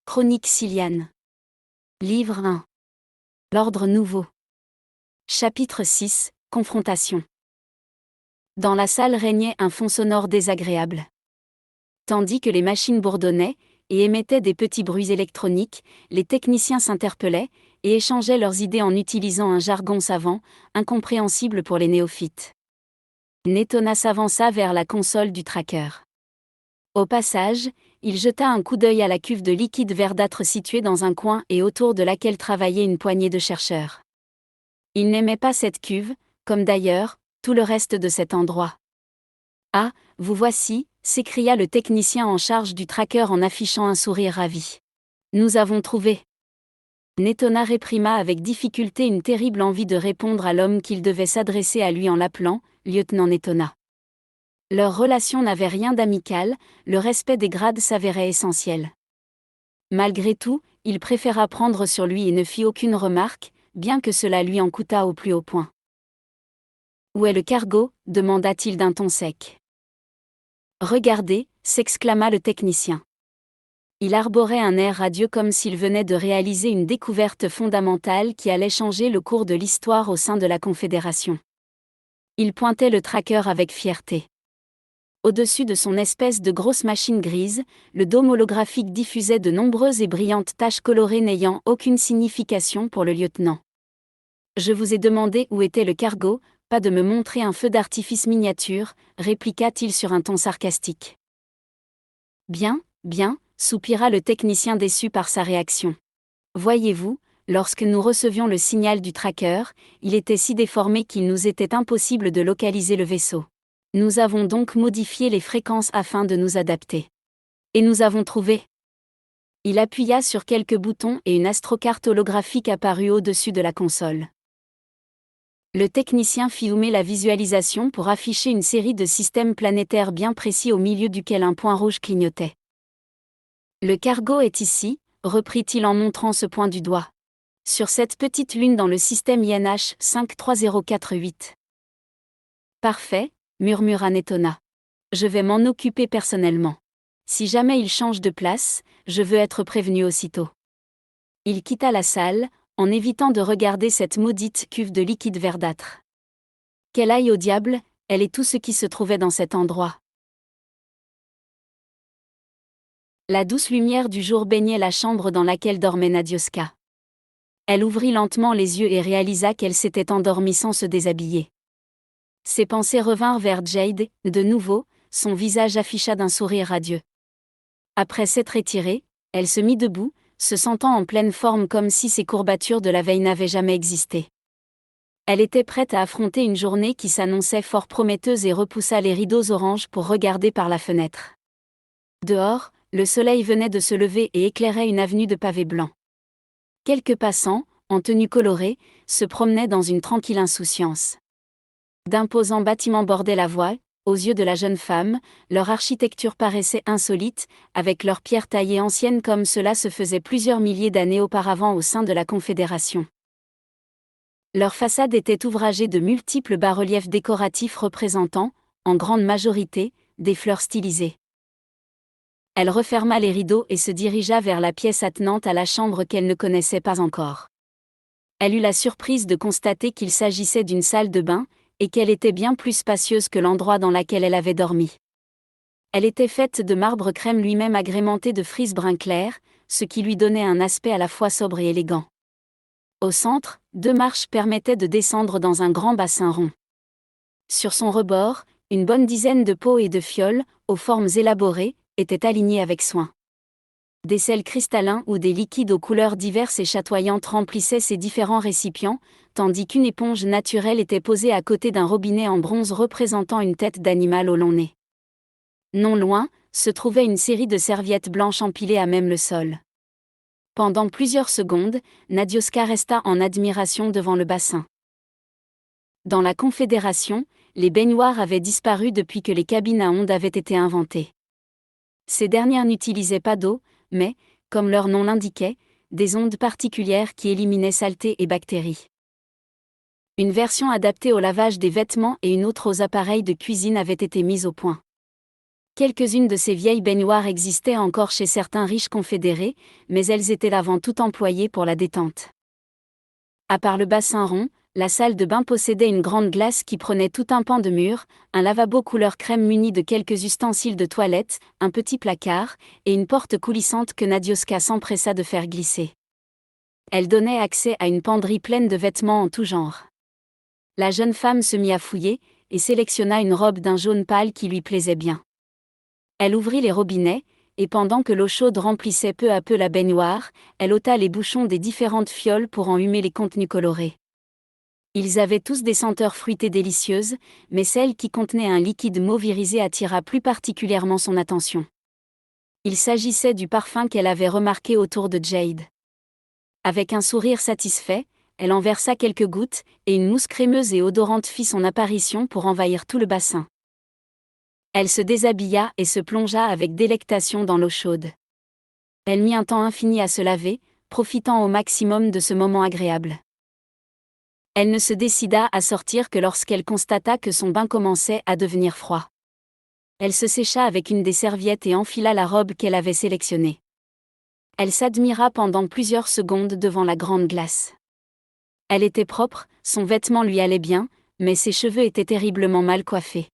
Chronique Siliane. Livre 1. L'ordre nouveau. Chapitre 6. Confrontation. Dans la salle régnait un fond sonore désagréable. Tandis que les machines bourdonnaient et émettaient des petits bruits électroniques, les techniciens s'interpellaient et échangeaient leurs idées en utilisant un jargon savant, incompréhensible pour les néophytes. Netona s'avança vers la console du tracker. Au passage, il jeta un coup d'œil à la cuve de liquide verdâtre située dans un coin et autour de laquelle travaillait une poignée de chercheurs. Il n'aimait pas cette cuve, comme d'ailleurs, tout le reste de cet endroit. « Ah, vous voici », s'écria le technicien en charge du tracker en affichant un sourire ravi. « Nous avons trouvé !» Netona réprima avec difficulté une terrible envie de répondre à l'homme qu'il devait s'adresser à lui en l'appelant « lieutenant Netona ». Leur relation n'avait rien d'amical, le respect des grades s'avérait essentiel. Malgré tout, il préféra prendre sur lui et ne fit aucune remarque, bien que cela lui en coûtât au plus haut point. « Où est le cargo » demanda-t-il d'un ton sec. « Regardez » s'exclama le technicien. Il arborait un air radieux comme s'il venait de réaliser une découverte fondamentale qui allait changer le cours de l'histoire au sein de la Confédération. Il pointait le tracker avec fierté. Au-dessus de son espèce de grosse machine grise, le dôme holographique diffusait de nombreuses et brillantes taches colorées n'ayant aucune signification pour le lieutenant. « Je vous ai demandé où était le cargo, pas de me montrer un feu d'artifice miniature », répliqua-t-il sur un ton sarcastique. « Bien, bien », soupira le technicien déçu par sa réaction. « Voyez-vous, lorsque nous recevions le signal du tracker, il était si déformé qu'il nous était impossible de localiser le vaisseau. Nous avons donc modifié les fréquences afin de nous adapter. Et nous avons trouvé. » Il appuya sur quelques boutons et une astrocarte holographique apparut au-dessus de la console. Le technicien fit zoomer la visualisation pour afficher une série de systèmes planétaires bien précis au milieu duquel un point rouge clignotait. « Le cargo est ici », reprit-il en montrant ce point du doigt. « Sur cette petite lune dans le système INH 53048. »« Parfait », murmura Netona. « Je vais m'en occuper personnellement. Si jamais il change de place, je veux être prévenu aussitôt. » Il quitta la salle, en évitant de regarder cette maudite cuve de liquide verdâtre. Qu'elle aille au diable, elle et tout ce qui se trouvait dans cet endroit. La douce lumière du jour baignait la chambre dans laquelle dormait Nadioska. Elle ouvrit lentement les yeux et réalisa qu'elle s'était endormie sans se déshabiller. Ses pensées revinrent vers Jade, de nouveau, son visage afficha d'un sourire radieux. Après s'être étirée, elle se mit debout, se sentant en pleine forme comme si ses courbatures de la veille n'avaient jamais existé. Elle était prête à affronter une journée qui s'annonçait fort prometteuse et repoussa les rideaux oranges pour regarder par la fenêtre. Dehors, le soleil venait de se lever et éclairait une avenue de pavés blancs. Quelques passants, en tenue colorée, se promenaient dans une tranquille insouciance. D'imposants bâtiments bordaient la voie, aux yeux de la jeune femme, leur architecture paraissait insolite, avec leurs pierres taillées anciennes comme cela se faisait plusieurs milliers d'années auparavant au sein de la Confédération. Leurs façades étaient ouvragées de multiples bas-reliefs décoratifs représentant, en grande majorité, des fleurs stylisées. Elle referma les rideaux et se dirigea vers la pièce attenante à la chambre qu'elle ne connaissait pas encore. Elle eut la surprise de constater qu'il s'agissait d'une salle de bain, et qu'elle était bien plus spacieuse que l'endroit dans lequel elle avait dormi. Elle était faite de marbre crème lui-même agrémenté de frise brun clair, ce qui lui donnait un aspect à la fois sobre et élégant. Au centre, 2 marches permettaient de descendre dans un grand bassin rond. Sur son rebord, une bonne dizaine de pots et de fioles, aux formes élaborées, étaient alignés avec soin. Des sels cristallins ou des liquides aux couleurs diverses et chatoyantes remplissaient ces différents récipients, tandis qu'une éponge naturelle était posée à côté d'un robinet en bronze représentant une tête d'animal au long nez. Non loin, se trouvait une série de serviettes blanches empilées à même le sol. Pendant plusieurs secondes, Nadioska resta en admiration devant le bassin. Dans la Confédération, les baignoires avaient disparu depuis que les cabines à ondes avaient été inventées. Ces dernières n'utilisaient pas d'eau, mais, comme leur nom l'indiquait, des ondes particulières qui éliminaient saleté et bactéries. Une version adaptée au lavage des vêtements et une autre aux appareils de cuisine avaient été mises au point. Quelques-unes de ces vieilles baignoires existaient encore chez certains riches confédérés, mais elles étaient avant tout employées pour la détente. À part le bassin rond, la salle de bain possédait une grande glace qui prenait tout un pan de mur, un lavabo couleur crème muni de quelques ustensiles de toilette, un petit placard, et une porte coulissante que Nadioska s'empressa de faire glisser. Elle donnait accès à une penderie pleine de vêtements en tout genre. La jeune femme se mit à fouiller, et sélectionna une robe d'un jaune pâle qui lui plaisait bien. Elle ouvrit les robinets, et pendant que l'eau chaude remplissait peu à peu la baignoire, elle ôta les bouchons des différentes fioles pour en humer les contenus colorés. Ils avaient tous des senteurs fruitées délicieuses, mais celle qui contenait un liquide mauve irisé attira plus particulièrement son attention. Il s'agissait du parfum qu'elle avait remarqué autour de Jade. Avec un sourire satisfait, elle en versa quelques gouttes, et une mousse crémeuse et odorante fit son apparition pour envahir tout le bassin. Elle se déshabilla et se plongea avec délectation dans l'eau chaude. Elle mit un temps infini à se laver, profitant au maximum de ce moment agréable. Elle ne se décida à sortir que lorsqu'elle constata que son bain commençait à devenir froid. Elle se sécha avec une des serviettes et enfila la robe qu'elle avait sélectionnée. Elle s'admira pendant plusieurs secondes devant la grande glace. Elle était propre, son vêtement lui allait bien, mais ses cheveux étaient terriblement mal coiffés.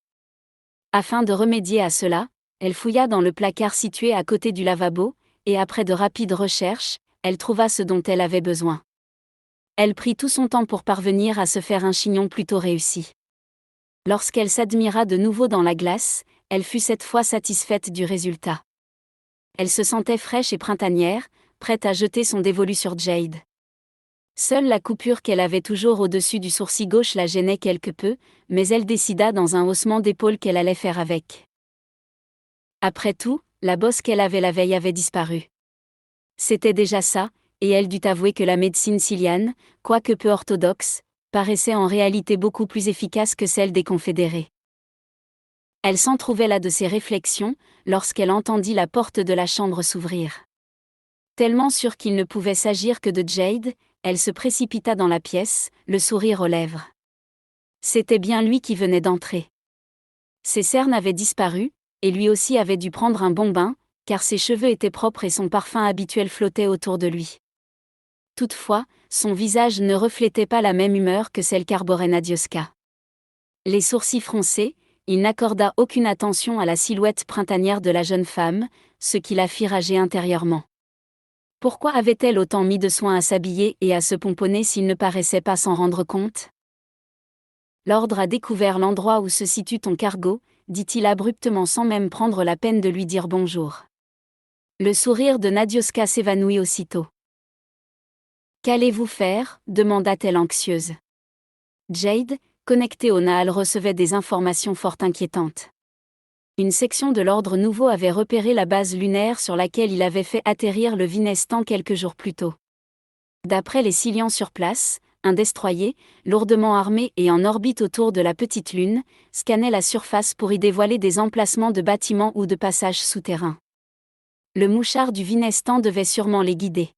Afin de remédier à cela, elle fouilla dans le placard situé à côté du lavabo, et après de rapides recherches, elle trouva ce dont elle avait besoin. Elle prit tout son temps pour parvenir à se faire un chignon plutôt réussi. Lorsqu'elle s'admira de nouveau dans la glace, elle fut cette fois satisfaite du résultat. Elle se sentait fraîche et printanière, prête à jeter son dévolu sur Jade. Seule la coupure qu'elle avait toujours au-dessus du sourcil gauche la gênait quelque peu, mais elle décida dans un haussement d'épaule qu'elle allait faire avec. Après tout, la bosse qu'elle avait la veille avait disparu. C'était déjà ça, et elle dut avouer que la médecine siliane, quoique peu orthodoxe, paraissait en réalité beaucoup plus efficace que celle des confédérés. Elle s'en trouvait là de ses réflexions, lorsqu'elle entendit la porte de la chambre s'ouvrir. Tellement sûre qu'il ne pouvait s'agir que de Jade, elle se précipita dans la pièce, le sourire aux lèvres. C'était bien lui qui venait d'entrer. Ses cernes avaient disparu, et lui aussi avait dû prendre un bon bain, car ses cheveux étaient propres et son parfum habituel flottait autour de lui. Toutefois, son visage ne reflétait pas la même humeur que celle qu'arborait Nadioska. Les sourcils froncés, il n'accorda aucune attention à la silhouette printanière de la jeune femme, ce qui la fit rager intérieurement. Pourquoi avait-elle autant mis de soin à s'habiller et à se pomponner s'il ne paraissait pas s'en rendre compte ? L'ordre a découvert l'endroit où se situe ton cargo, dit-il abruptement sans même prendre la peine de lui dire bonjour. Le sourire de Nadioska s'évanouit aussitôt. Qu'allez-vous faire ? Demanda-t-elle anxieuse. Jade, connectée au Naal, recevait des informations fort inquiétantes. Une section de l'ordre nouveau avait repéré la base lunaire sur laquelle il avait fait atterrir le Vinestan quelques jours plus tôt. D'après les Silians sur place, un destroyer, lourdement armé et en orbite autour de la petite lune, scannait la surface pour y dévoiler des emplacements de bâtiments ou de passages souterrains. Le mouchard du Vinestan devait sûrement les guider.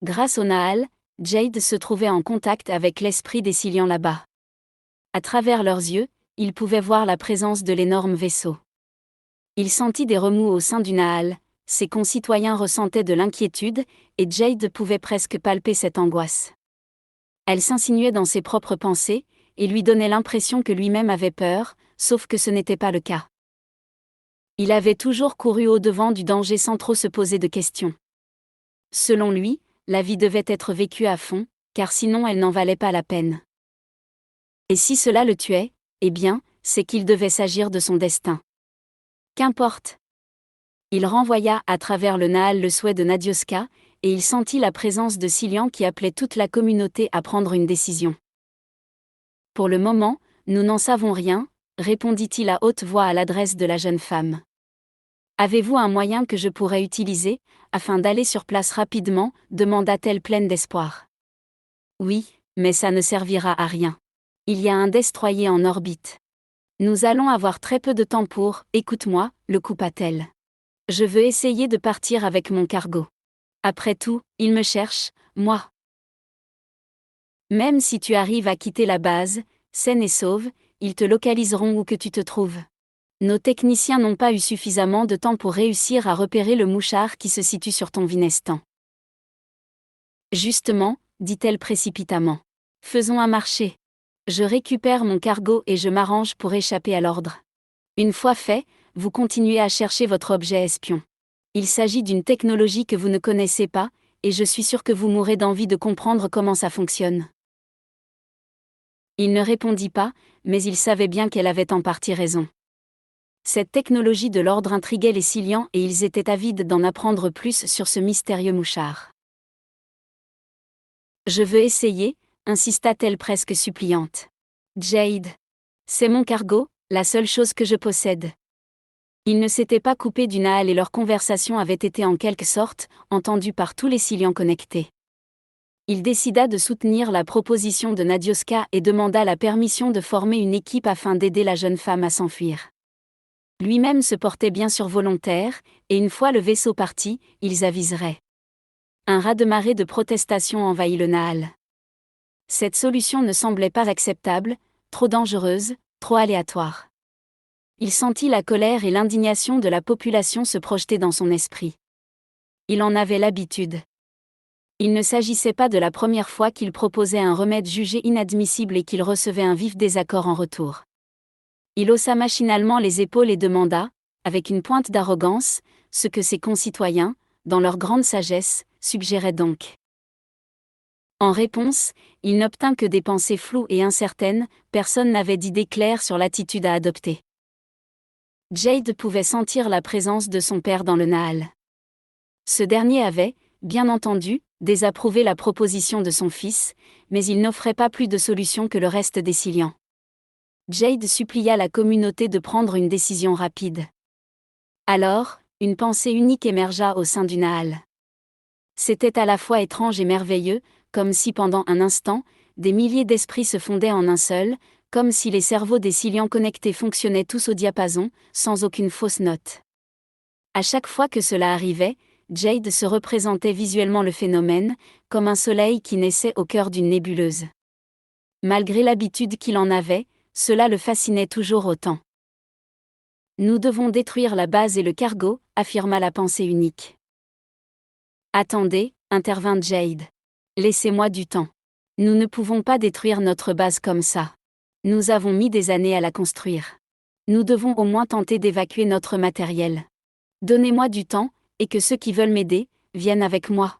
Grâce au Naal, Jade se trouvait en contact avec l'esprit des Silians là-bas. À travers leurs yeux, il pouvait voir la présence de l'énorme vaisseau. Il sentit des remous au sein du Naal, ses concitoyens ressentaient de l'inquiétude, et Jade pouvait presque palper cette angoisse. Elle s'insinuait dans ses propres pensées, et lui donnait l'impression que lui-même avait peur, sauf que ce n'était pas le cas. Il avait toujours couru au-devant du danger sans trop se poser de questions. Selon lui, la vie devait être vécue à fond, car sinon elle n'en valait pas la peine. Et si cela le tuait, eh bien, c'est qu'il devait s'agir de son destin. Qu'importe. Il renvoya à travers le Naal le souhait de Nadioska, et il sentit la présence de Silian qui appelait toute la communauté à prendre une décision. Pour le moment, nous n'en savons rien, répondit-il à haute voix à l'adresse de la jeune femme. Avez-vous un moyen que je pourrais utiliser, afin d'aller sur place rapidement, demanda-t-elle pleine d'espoir. Oui, mais ça ne servira à rien. Il y a un destroyer en orbite. Nous allons avoir très peu de temps pour, écoute-moi, le coupa-t-elle. Je veux essayer de partir avec mon cargo. Après tout, ils me cherchent, moi. Même si tu arrives à quitter la base, saine et sauve, ils te localiseront où que tu te trouves. Nos techniciens n'ont pas eu suffisamment de temps pour réussir à repérer le mouchard qui se situe sur ton Vinestan. Justement, dit-elle précipitamment. Faisons un marché. Je récupère mon cargo et je m'arrange pour échapper à l'ordre. Une fois fait, vous continuez à chercher votre objet espion. Il s'agit d'une technologie que vous ne connaissez pas, et je suis sûr que vous mourrez d'envie de comprendre comment ça fonctionne. Il ne répondit pas, mais il savait bien qu'elle avait en partie raison. Cette technologie de l'ordre intriguait les Silians et ils étaient avides d'en apprendre plus sur ce mystérieux mouchard. Je veux essayer, insista-t-elle presque suppliante. Jade. C'est mon cargo, la seule chose que je possède. Ils ne s'étaient pas coupés du Nahal et leur conversation avait été en quelque sorte entendue par tous les Silians connectés. Il décida de soutenir la proposition de Nadioska et demanda la permission de former une équipe afin d'aider la jeune femme à s'enfuir. Lui-même se portait bien sûr volontaire, et une fois le vaisseau parti, ils aviseraient. Un raz-de-marée de protestations envahit le Nahal. Cette solution ne semblait pas acceptable, trop dangereuse, trop aléatoire. Il sentit la colère et l'indignation de la population se projeter dans son esprit. Il en avait l'habitude. Il ne s'agissait pas de la première fois qu'il proposait un remède jugé inadmissible et qu'il recevait un vif désaccord en retour. Il haussa machinalement les épaules et demanda, avec une pointe d'arrogance, ce que ses concitoyens, dans leur grande sagesse, suggéraient donc. En réponse, il n'obtint que des pensées floues et incertaines, personne n'avait d'idée claire sur l'attitude à adopter. Jade pouvait sentir la présence de son père dans le Nahal. Ce dernier avait, bien entendu, désapprouvé la proposition de son fils, mais il n'offrait pas plus de solution que le reste des Silians. Jade supplia la communauté de prendre une décision rapide. Alors, une pensée unique émergea au sein du Nahal. C'était à la fois étrange et merveilleux, comme si pendant un instant, des milliers d'esprits se fondaient en un seul, comme si les cerveaux des Silians connectés fonctionnaient tous au diapason, sans aucune fausse note. À chaque fois que cela arrivait, Jade se représentait visuellement le phénomène, comme un soleil qui naissait au cœur d'une nébuleuse. Malgré l'habitude qu'il en avait, cela le fascinait toujours autant. Nous devons détruire la base et le cargo, affirma la pensée unique. Attendez, intervint Jade. Laissez-moi du temps. Nous ne pouvons pas détruire notre base comme ça. Nous avons mis des années à la construire. Nous devons au moins tenter d'évacuer notre matériel. Donnez-moi du temps, et que ceux qui veulent m'aider, viennent avec moi.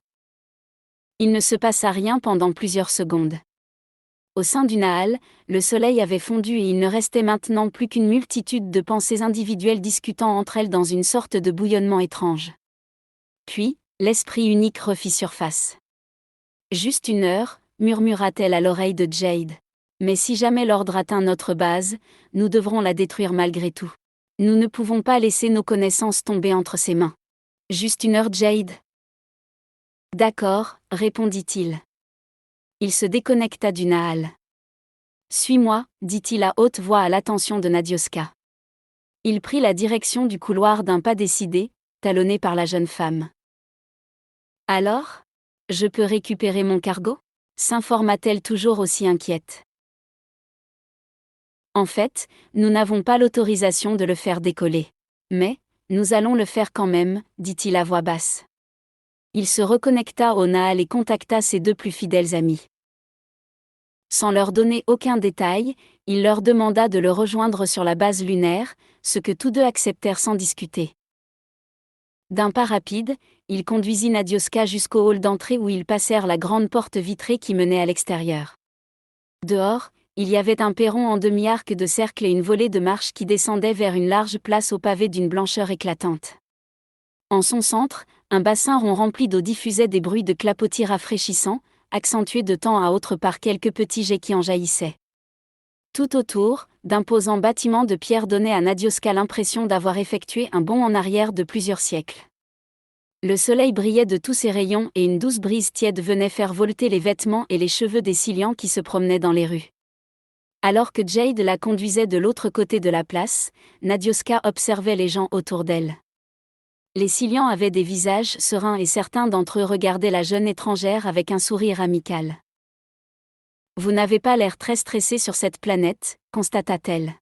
Il ne se passa rien pendant plusieurs secondes. Au sein du Nahal, le soleil avait fondu et il ne restait maintenant plus qu'une multitude de pensées individuelles discutant entre elles dans une sorte de bouillonnement étrange. Puis, l'esprit unique refit surface. Juste 1 heure, murmura-t-elle à l'oreille de Jade. Mais si jamais l'ordre atteint notre base, nous devrons la détruire malgré tout. Nous ne pouvons pas laisser nos connaissances tomber entre ses mains. Juste 1 heure, Jade. D'accord, répondit-il. Il se déconnecta du Nahal. Suis-moi, dit-il à haute voix à l'attention de Nadioska. Il prit la direction du couloir d'un pas décidé, talonné par la jeune femme. Alors ? Je peux récupérer mon cargo ? S'informa-t-elle toujours aussi inquiète. En fait, nous n'avons pas l'autorisation de le faire décoller. Mais, nous allons le faire quand même, dit-il à voix basse. Il se reconnecta au Nahal et contacta ses 2 plus fidèles amis. Sans leur donner aucun détail, il leur demanda de le rejoindre sur la base lunaire, ce que tous 2 acceptèrent sans discuter. D'un pas rapide, il conduisit Nadioska jusqu'au hall d'entrée où ils passèrent la grande porte vitrée qui menait à l'extérieur. Dehors, il y avait un perron en demi-arc de cercle et une volée de marches qui descendaient vers une large place au pavé d'une blancheur éclatante. En son centre, un bassin rond rempli d'eau diffusait des bruits de clapotis rafraîchissants, accentués de temps à autre par quelques petits jets qui en jaillissaient. Tout autour, d'imposants bâtiments de pierre donnaient à Nadioska l'impression d'avoir effectué un bond en arrière de plusieurs siècles. Le soleil brillait de tous ses rayons et une douce brise tiède venait faire volter les vêtements et les cheveux des Silians qui se promenaient dans les rues. Alors que Jade la conduisait de l'autre côté de la place, Nadioska observait les gens autour d'elle. Les Silians avaient des visages sereins et certains d'entre eux regardaient la jeune étrangère avec un sourire amical. « Vous n'avez pas l'air très stressé sur cette planète », constata-t-elle.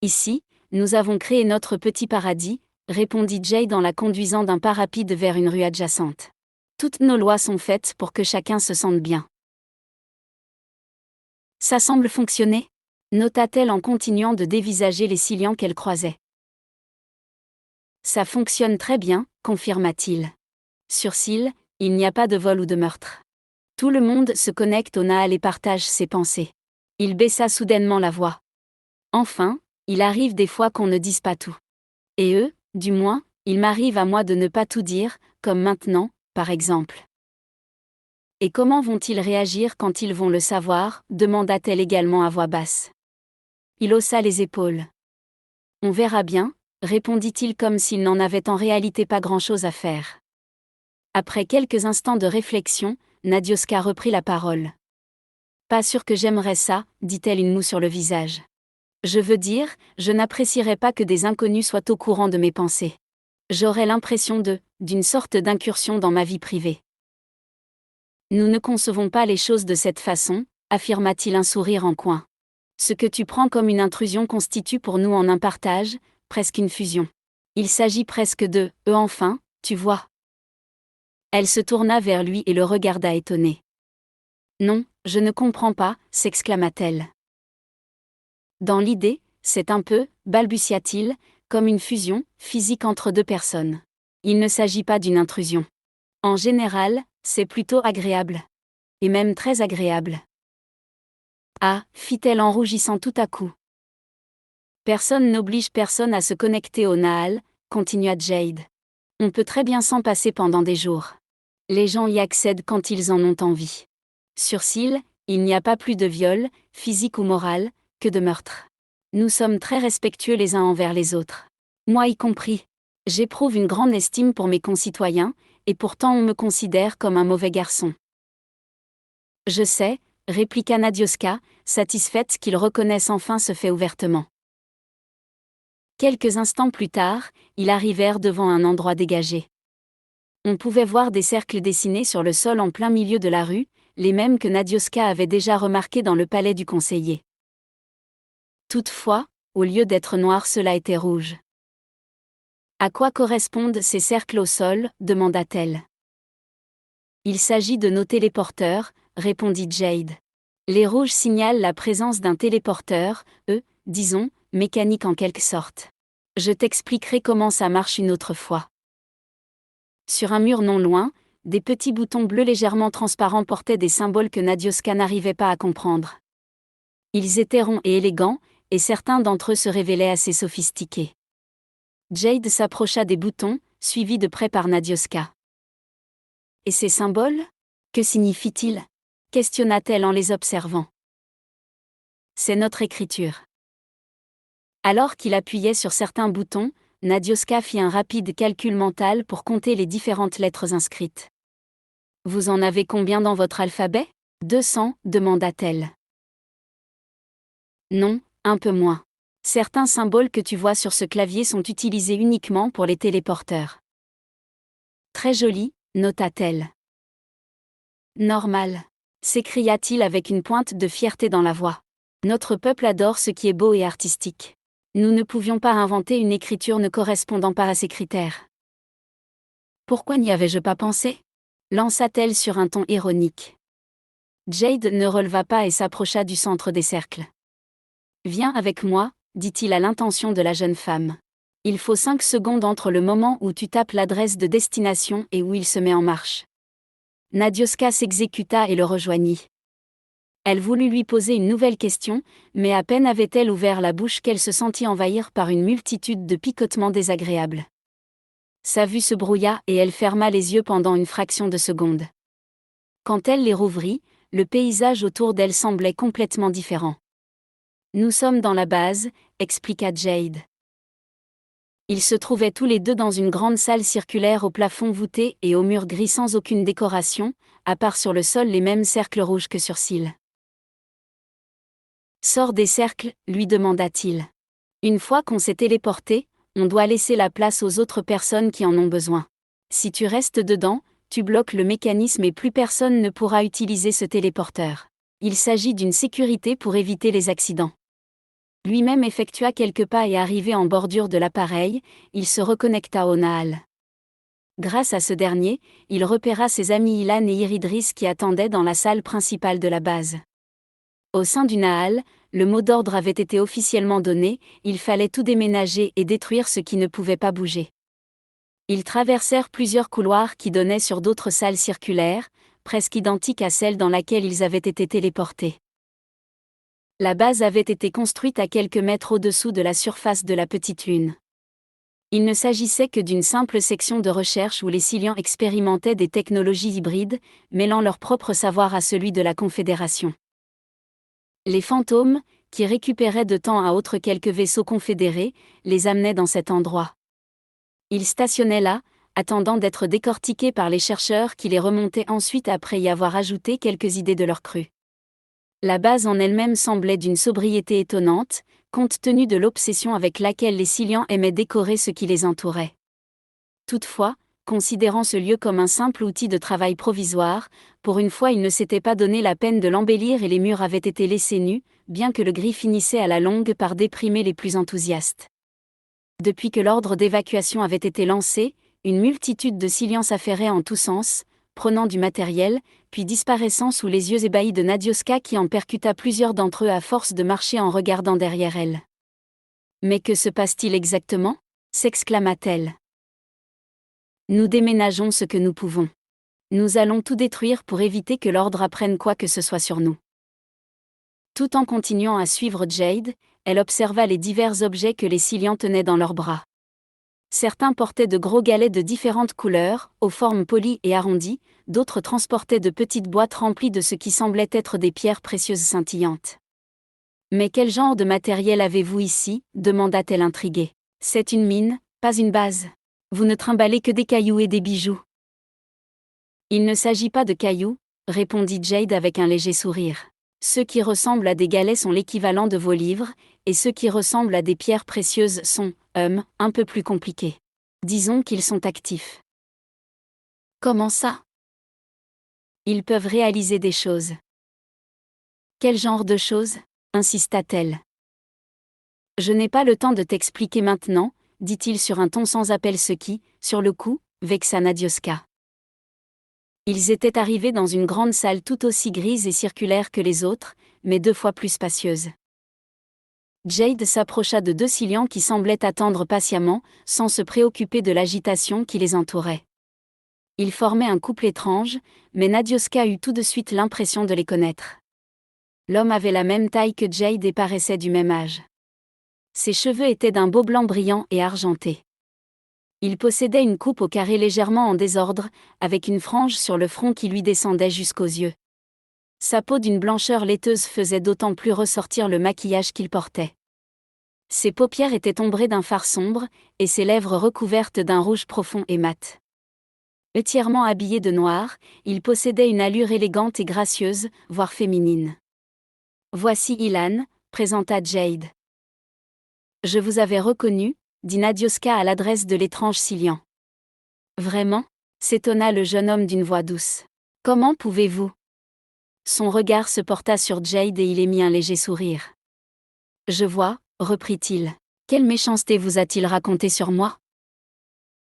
Ici, nous avons créé notre petit paradis, répondit Jade en la conduisant d'un pas rapide vers une rue adjacente. Toutes nos lois sont faites pour que chacun se sente bien. Ça semble fonctionner, nota-t-elle en continuant de dévisager les clients qu'elle croisait. Ça fonctionne très bien, confirma-t-il. Sur Seal, il n'y a pas de vol ou de meurtre. Tout le monde se connecte au Naal et partage ses pensées. Il baissa soudainement la voix. Enfin, il arrive des fois qu'on ne dise pas tout. Et eux, du moins, il m'arrive à moi de ne pas tout dire, comme maintenant, par exemple. Et comment vont-ils réagir quand ils vont le savoir, demanda-t-elle également à voix basse. Il haussa les épaules. On verra bien, répondit-il comme s'il n'en avait en réalité pas grand-chose à faire. Après quelques instants de réflexion, Nadioska reprit la parole. Pas sûr que j'aimerais ça, dit-elle une moue sur le visage. Je veux dire, je n'apprécierais pas que des inconnus soient au courant de mes pensées. J'aurais l'impression d'une sorte d'incursion dans ma vie privée. Nous ne concevons pas les choses de cette façon, affirma-t-il un sourire en coin. Ce que tu prends comme une intrusion constitue pour nous en un partage, presque une fusion. Il s'agit presque de « enfin, tu vois ». Elle se tourna vers lui et le regarda étonnée. « Non, je ne comprends pas », s'exclama-t-elle. Dans l'idée, c'est un peu, balbutia-t-il, comme une fusion physique entre deux personnes. Il ne s'agit pas d'une intrusion. En général, c'est plutôt agréable. Et même très agréable. Ah, fit-elle en rougissant tout à coup. Personne n'oblige personne à se connecter au Naal, continua Jade. On peut très bien s'en passer pendant des jours. Les gens y accèdent quand ils en ont envie. Sur Seal, il n'y a pas plus de viol, physique ou moral, que de meurtre. Nous sommes très respectueux les uns envers les autres. Moi y compris. J'éprouve une grande estime pour mes concitoyens, et pourtant on me considère comme un mauvais garçon. Je sais, répliqua Nadioska, satisfaite qu'il reconnaisse enfin ce fait ouvertement. Quelques instants plus tard, ils arrivèrent devant un endroit dégagé. On pouvait voir des cercles dessinés sur le sol en plein milieu de la rue, les mêmes que Nadioska avait déjà remarqués dans le palais du conseiller. Toutefois, au lieu d'être noir, cela était rouge. À quoi correspondent ces cercles au sol, demanda-t-elle. Il s'agit de nos téléporteurs, répondit Jade. Les rouges signalent la présence d'un téléporteur, disons, mécanique en quelque sorte. Je t'expliquerai comment ça marche une autre fois. Sur un mur non loin, des petits boutons bleus légèrement transparents portaient des symboles que Nadioska n'arrivait pas à comprendre. Ils étaient ronds et élégants, et certains d'entre eux se révélaient assez sophistiqués. Jade s'approcha des boutons, suivi de près par Nadioska. « Et ces symboles ? Que signifient-ils » questionna-t-elle en les observant. « C'est notre écriture. » Alors qu'il appuyait sur certains boutons, Nadioska fit un rapide calcul mental pour compter les différentes lettres inscrites. « Vous en avez combien dans votre alphabet ? 200, demanda-t-elle. « Non, un peu moins. Certains symboles que tu vois sur ce clavier sont utilisés uniquement pour les téléporteurs. »« Très joli, nota-t-elle. »« Normal. » s'écria-t-il avec une pointe de fierté dans la voix. « Notre peuple adore ce qui est beau et artistique. Nous ne pouvions pas inventer une écriture ne correspondant pas à ces critères. »« Pourquoi n'y avais-je pas pensé ?» lança-t-elle sur un ton ironique. Jade ne releva pas et s'approcha du centre des cercles. « Viens avec moi, » dit-il à l'intention de la jeune femme. « Il faut 5 secondes entre le moment où tu tapes l'adresse de destination et où il se met en marche. » Nadioska s'exécuta et le rejoignit. Elle voulut lui poser une nouvelle question, mais à peine avait-elle ouvert la bouche qu'elle se sentit envahir par une multitude de picotements désagréables. Sa vue se brouilla et elle ferma les yeux pendant une fraction de seconde. Quand elle les rouvrit, le paysage autour d'elle semblait complètement différent. « Nous sommes dans la base », expliqua Jade. Ils se trouvaient tous les deux dans une grande salle circulaire au plafond voûté et aux murs gris sans aucune décoration, à part sur le sol les mêmes cercles rouges que sur Seal. « Sors des cercles, lui demanda-t-il. Une fois qu'on s'est téléporté, on doit laisser la place aux autres personnes qui en ont besoin. Si tu restes dedans, tu bloques le mécanisme et plus personne ne pourra utiliser ce téléporteur. Il s'agit d'une sécurité pour éviter les accidents. » Lui-même effectua quelques pas et arrivé en bordure de l'appareil, il se reconnecta au Naal. Grâce à ce dernier, il repéra ses amis Ilan et Iridris qui attendaient dans la salle principale de la base. Au sein du Naal, le mot d'ordre avait été officiellement donné, il fallait tout déménager et détruire ce qui ne pouvait pas bouger. Ils traversèrent plusieurs couloirs qui donnaient sur d'autres salles circulaires, presque identiques à celle dans laquelle ils avaient été téléportés. La base avait été construite à quelques mètres au-dessous de la surface de la petite lune. Il ne s'agissait que d'une simple section de recherche où les Silians expérimentaient des technologies hybrides, mêlant leur propre savoir à celui de la Confédération. Les fantômes, qui récupéraient de temps à autre quelques vaisseaux confédérés, les amenaient dans cet endroit. Ils stationnaient là, attendant d'être décortiqués par les chercheurs qui les remontaient ensuite après y avoir ajouté quelques idées de leur cru. La base en elle-même semblait d'une sobriété étonnante, compte tenu de l'obsession avec laquelle les Silians aimaient décorer ce qui les entourait. Toutefois, considérant ce lieu comme un simple outil de travail provisoire, pour une fois ils ne s'étaient pas donné la peine de l'embellir et les murs avaient été laissés nus, bien que le gris finissait à la longue par déprimer les plus enthousiastes. Depuis que l'ordre d'évacuation avait été lancé, une multitude de Silians s'affairait en tous sens, prenant du matériel, puis disparaissant sous les yeux ébahis de Nadioska qui en percuta plusieurs d'entre eux à force de marcher en regardant derrière elle. « Mais que se passe-t-il exactement » s'exclama-t-elle. « Nous déménageons ce que nous pouvons. Nous allons tout détruire pour éviter que l'ordre apprenne quoi que ce soit sur nous. » Tout en continuant à suivre Jade, elle observa les divers objets que les Silians tenaient dans leurs bras. Certains portaient de gros galets de différentes couleurs, aux formes polies et arrondies, d'autres transportaient de petites boîtes remplies de ce qui semblait être des pierres précieuses scintillantes. « Mais quel genre de matériel avez-vous ici » demanda-t-elle intriguée. « C'est une mine, pas une base. Vous ne trimballez que des cailloux et des bijoux. » « Il ne s'agit pas de cailloux, » répondit Jade avec un léger sourire. « Ceux qui ressemblent à des galets sont l'équivalent de vos livres, et ceux qui ressemblent à des pierres précieuses sont, un peu plus compliqués. Disons qu'ils sont actifs. » « Comment ça ?» ?»« Ils peuvent réaliser des choses. »« Quel genre de choses ?» insista-t-elle. « Je n'ai pas le temps de t'expliquer maintenant, » dit-il sur un ton sans appel, ce qui, sur le coup, vexa Nadioska. Ils étaient arrivés dans une grande salle tout aussi grise et circulaire que les autres, mais 2 fois plus spacieuse. Jade s'approcha de 2 Silians qui semblaient attendre patiemment, sans se préoccuper de l'agitation qui les entourait. Ils formaient un couple étrange, mais Nadioska eut tout de suite l'impression de les connaître. L'homme avait la même taille que Jade et paraissait du même âge. Ses cheveux étaient d'un beau blanc brillant et argenté. Il possédait une coupe au carré légèrement en désordre, avec une frange sur le front qui lui descendait jusqu'aux yeux. Sa peau d'une blancheur laiteuse faisait d'autant plus ressortir le maquillage qu'il portait. Ses paupières étaient ombrées d'un fard sombre, et ses lèvres recouvertes d'un rouge profond et mat. Entièrement habillé de noir, il possédait une allure élégante et gracieuse, voire féminine. « Voici Ilan » présenta Jade. « Je vous avais reconnu » dit Nadioska à l'adresse de l'étrange Silian. « Vraiment » s'étonna le jeune homme d'une voix douce. « Comment pouvez-vous » Son regard se porta sur Jade et il émit un léger sourire. « Je vois » reprit-il. « Quelle méchanceté vous a-t-il raconté sur moi ?»«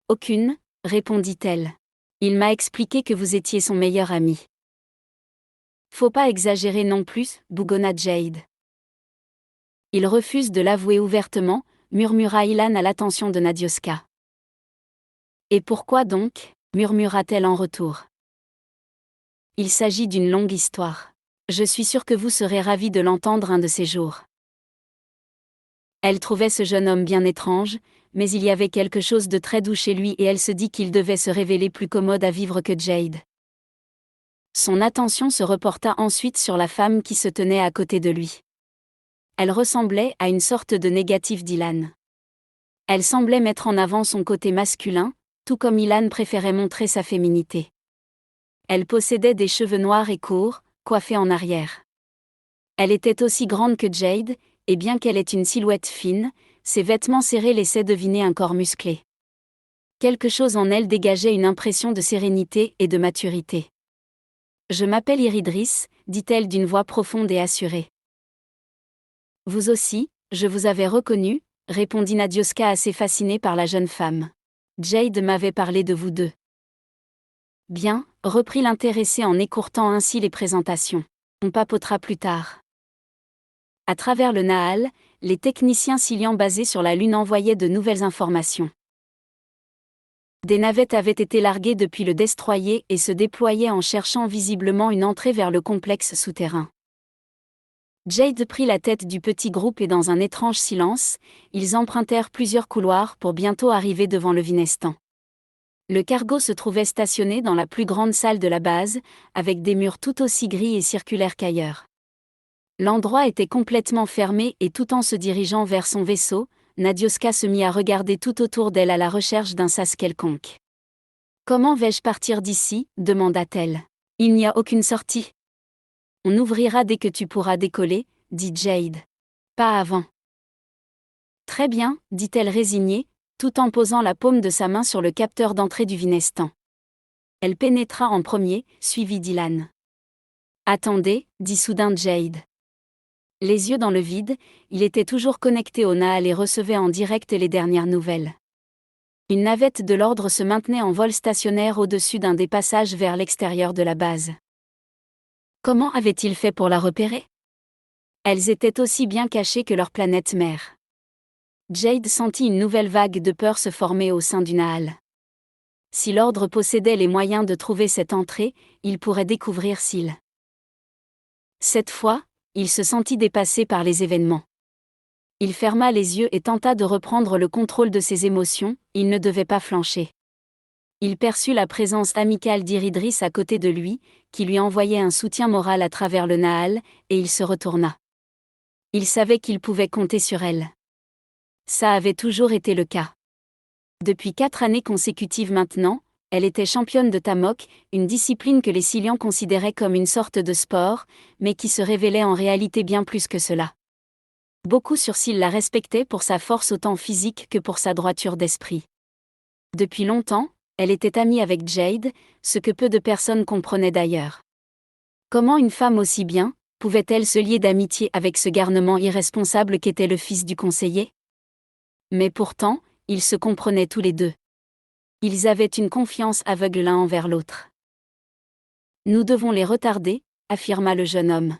Aucune » répondit-elle. « Il m'a expliqué que vous étiez son meilleur ami. »« Faut pas exagérer non plus » bougonna Jade. « Il refuse de l'avouer ouvertement » murmura Ilan à l'attention de Nadioska. « Et pourquoi donc » murmura-t-elle en retour. « Il s'agit d'une longue histoire. Je suis sûre que vous serez ravis de l'entendre un de ces jours. » Elle trouvait ce jeune homme bien étrange, mais il y avait quelque chose de très doux chez lui et elle se dit qu'il devait se révéler plus commode à vivre que Jade. Son attention se reporta ensuite sur la femme qui se tenait à côté de lui. Elle ressemblait à une sorte de négatif d'Ilan. Elle semblait mettre en avant son côté masculin, tout comme Ilan préférait montrer sa féminité. Elle possédait des cheveux noirs et courts, coiffés en arrière. Elle était aussi grande que Jade, et bien qu'elle ait une silhouette fine, ses vêtements serrés laissaient deviner un corps musclé. Quelque chose en elle dégageait une impression de sérénité et de maturité. « Je m'appelle Iridris » dit-elle d'une voix profonde et assurée. « Vous aussi » Je vous avais reconnu, répondit Nadioska assez fascinée par la jeune femme. Jade m'avait parlé de vous deux. Bien, reprit l'intéressé en écourtant ainsi les présentations. On papotera plus tard. À travers le Nahal, les techniciens Silian basés sur la Lune envoyaient de nouvelles informations. Des navettes avaient été larguées depuis le destroyer et se déployaient en cherchant visiblement une entrée vers le complexe souterrain. Jade prit la tête du petit groupe et dans un étrange silence, ils empruntèrent plusieurs couloirs pour bientôt arriver devant le Vinestan. Le cargo se trouvait stationné dans la plus grande salle de la base, avec des murs tout aussi gris et circulaires qu'ailleurs. L'endroit était complètement fermé et tout en se dirigeant vers son vaisseau, Nadioska se mit à regarder tout autour d'elle à la recherche d'un sas quelconque. « Comment vais-je partir d'ici » demanda-t-elle. « Il n'y a aucune sortie. »« On ouvrira dès que tu pourras décoller, » dit Jade. « Pas avant. »« Très bien, » dit-elle résignée, tout en posant la paume de sa main sur le capteur d'entrée du Vinestan. Elle pénétra en premier, suivie d'Ilan. « Attendez, » dit soudain Jade. Les yeux dans le vide, il était toujours connecté au Nahal et recevait en direct les dernières nouvelles. Une navette de l'ordre se maintenait en vol stationnaire au-dessus d'un des passages vers l'extérieur de la base. Comment avait-il fait pour la repérer ? Elles étaient aussi bien cachées que leur planète mère. Jade sentit une nouvelle vague de peur se former au sein du Nahal. Si l'ordre possédait les moyens de trouver cette entrée, il pourrait découvrir s'il. Cette fois, il se sentit dépassé par les événements. Il ferma les yeux et tenta de reprendre le contrôle de ses émotions, il ne devait pas flancher. Il perçut la présence amicale d'Iridris à côté de lui, qui lui envoyait un soutien moral à travers le Nahal, et il se retourna. Il savait qu'il pouvait compter sur elle. Ça avait toujours été le cas. Depuis 4 années consécutives maintenant, elle était championne de Tamok, une discipline que les Silians considéraient comme une sorte de sport, mais qui se révélait en réalité bien plus que cela. Beaucoup sur Syl la respectaient pour sa force autant physique que pour sa droiture d'esprit. Depuis longtemps, elle était amie avec Jade, ce que peu de personnes comprenaient d'ailleurs. Comment une femme aussi bien pouvait-elle se lier d'amitié avec ce garnement irresponsable qu'était le fils du conseiller ? Mais pourtant, ils se comprenaient tous les deux. Ils avaient une confiance aveugle l'un envers l'autre. « Nous devons les retarder », affirma le jeune homme.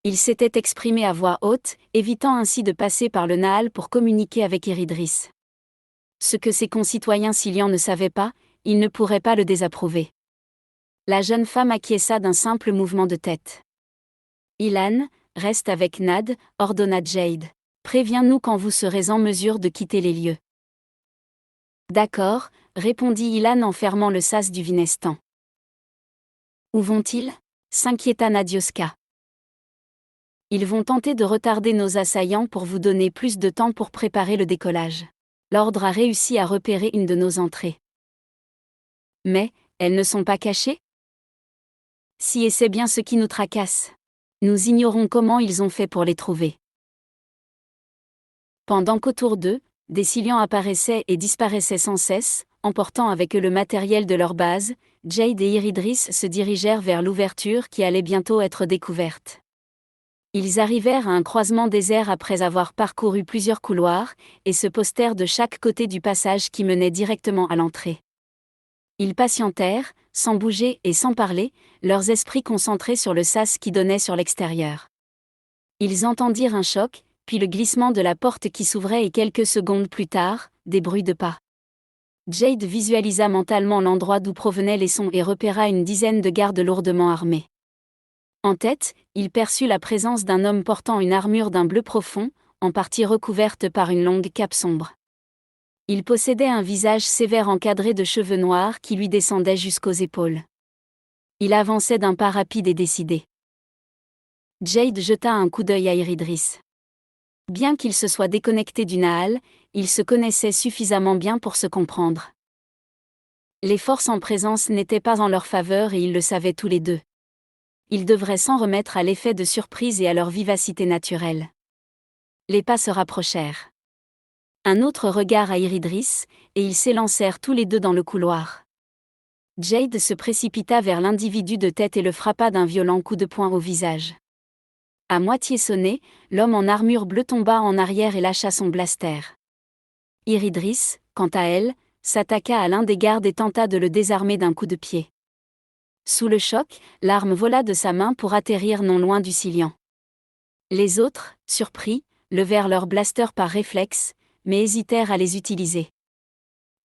Il s'était exprimé à voix haute, évitant ainsi de passer par le Nahal pour communiquer avec Iridris. Ce que ses concitoyens Silians ne savaient pas, ils ne pourraient pas le désapprouver. La jeune femme acquiesça d'un simple mouvement de tête. « Ilan, reste avec Nad », ordonna Jade. « Préviens-nous quand vous serez en mesure de quitter les lieux. » D'accord, répondit Ilan en fermant le sas du Vinestan. Où vont-ils ? S'inquiéta Nadioska. Ils vont tenter de retarder nos assaillants pour vous donner plus de temps pour préparer le décollage. L'ordre a réussi à repérer une de nos entrées. Mais, elles ne sont pas cachées ? Si, et c'est bien ce qui nous tracasse. Nous ignorons comment ils ont fait pour les trouver. Pendant qu'autour d'eux, des Silians apparaissaient et disparaissaient sans cesse, emportant avec eux le matériel de leur base, Jade et Iridris se dirigèrent vers l'ouverture qui allait bientôt être découverte. Ils arrivèrent à un croisement désert après avoir parcouru plusieurs couloirs, et se postèrent de chaque côté du passage qui menait directement à l'entrée. Ils patientèrent, sans bouger et sans parler, leurs esprits concentrés sur le sas qui donnait sur l'extérieur. Ils entendirent un choc, puis le glissement de la porte qui s'ouvrait et quelques secondes plus tard, des bruits de pas. Jade visualisa mentalement l'endroit d'où provenaient les sons et repéra une dizaine de gardes lourdement armés. En tête, il perçut la présence d'un homme portant une armure d'un bleu profond, en partie recouverte par une longue cape sombre. Il possédait un visage sévère encadré de cheveux noirs qui lui descendaient jusqu'aux épaules. Il avançait d'un pas rapide et décidé. Jade jeta un coup d'œil à Iridris. Bien qu'il se soit déconnecté du Nahal, ils se connaissaient suffisamment bien pour se comprendre. Les forces en présence n'étaient pas en leur faveur et ils le savaient tous les deux. Ils devraient s'en remettre à l'effet de surprise et à leur vivacité naturelle. Les pas se rapprochèrent. Un autre regard à Iridris, et ils s'élancèrent tous les deux dans le couloir. Jade se précipita vers l'individu de tête et le frappa d'un violent coup de poing au visage. À moitié sonné, l'homme en armure bleue tomba en arrière et lâcha son blaster. Iridris, quant à elle, s'attaqua à l'un des gardes et tenta de le désarmer d'un coup de pied. Sous le choc, l'arme vola de sa main pour atterrir non loin du Cillian. Les autres, surpris, levèrent leurs blasters par réflexe, mais hésitèrent à les utiliser.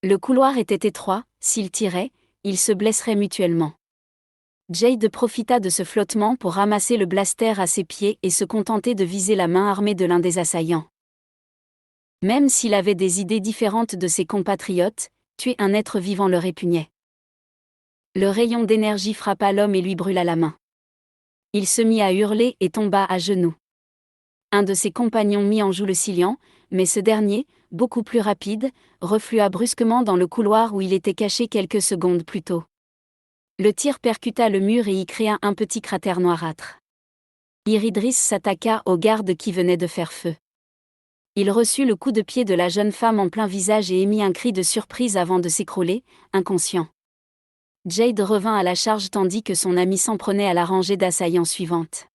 Le couloir était étroit, s'ils tiraient, ils se blesseraient mutuellement. Jade profita de ce flottement pour ramasser le blaster à ses pieds et se contenter de viser la main armée de l'un des assaillants. Même s'il avait des idées différentes de ses compatriotes, tuer un être vivant le répugnait. Le rayon d'énergie frappa l'homme et lui brûla la main. Il se mit à hurler et tomba à genoux. Un de ses compagnons mit en joue le Cillian, mais ce dernier, beaucoup plus rapide, reflua brusquement dans le couloir où il était caché quelques secondes plus tôt. Le tir percuta le mur et y créa un petit cratère noirâtre. Iridris s'attaqua au garde qui venait de faire feu. Il reçut le coup de pied de la jeune femme en plein visage et émit un cri de surprise avant de s'écrouler, inconscient. Jade revint à la charge tandis que son ami s'en prenait à la rangée d'assaillants suivante.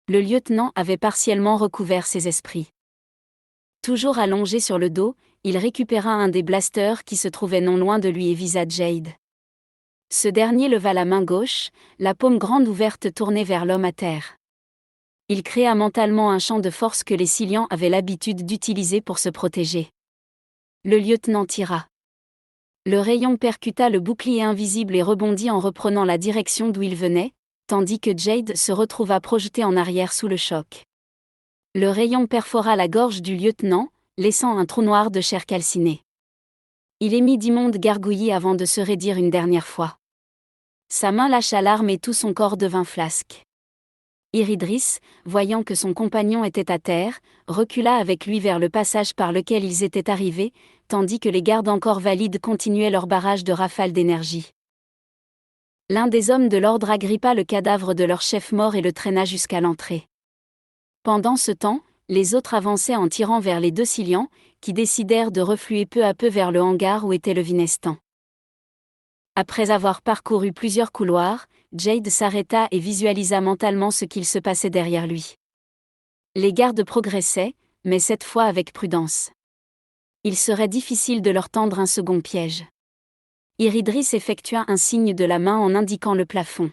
Le lieutenant avait partiellement recouvert ses esprits. Toujours allongé sur le dos, il récupéra un des blasters qui se trouvait non loin de lui et visa Jade. Ce dernier leva la main gauche, la paume grande ouverte tournée vers l'homme à terre. Il créa mentalement un champ de force que les Cillians avaient l'habitude d'utiliser pour se protéger. Le lieutenant tira. Le rayon percuta le bouclier invisible et rebondit en reprenant la direction d'où il venait, tandis que Jade se retrouva projetée en arrière sous le choc. Le rayon perfora la gorge du lieutenant, laissant un trou noir de chair calcinée. Il émit d'immondes gargouillis avant de se raidir une dernière fois. Sa main lâcha l'arme et tout son corps devint flasque. Iridris, voyant que son compagnon était à terre, recula avec lui vers le passage par lequel ils étaient arrivés, tandis que les gardes encore valides continuaient leur barrage de rafales d'énergie. L'un des hommes de l'ordre agrippa le cadavre de leur chef mort et le traîna jusqu'à l'entrée. Pendant ce temps, les autres avançaient en tirant vers les deux Cillians, qui décidèrent de refluer peu à peu vers le hangar où était le Vinestan. Après avoir parcouru plusieurs couloirs, Jade s'arrêta et visualisa mentalement ce qu'il se passait derrière lui. Les gardes progressaient, mais cette fois avec prudence. Il serait difficile de leur tendre un second piège. Iridris effectua un signe de la main en indiquant le plafond.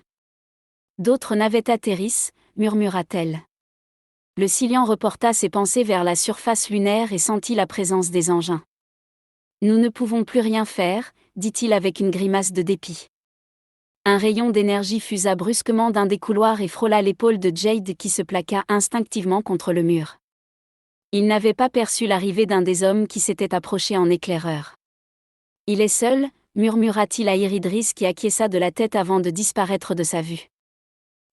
D'autres navettes atterrissent, murmura-t-elle. Le Cillian reporta ses pensées vers la surface lunaire et sentit la présence des engins. Nous ne pouvons plus rien faire, dit-il avec une grimace de dépit. Un rayon d'énergie fusa brusquement d'un des couloirs et frôla l'épaule de Jade qui se plaqua instinctivement contre le mur. Il n'avait pas perçu l'arrivée d'un des hommes qui s'était approché en éclaireur. Il est seul, murmura-t-il à Iridris qui acquiesça de la tête avant de disparaître de sa vue.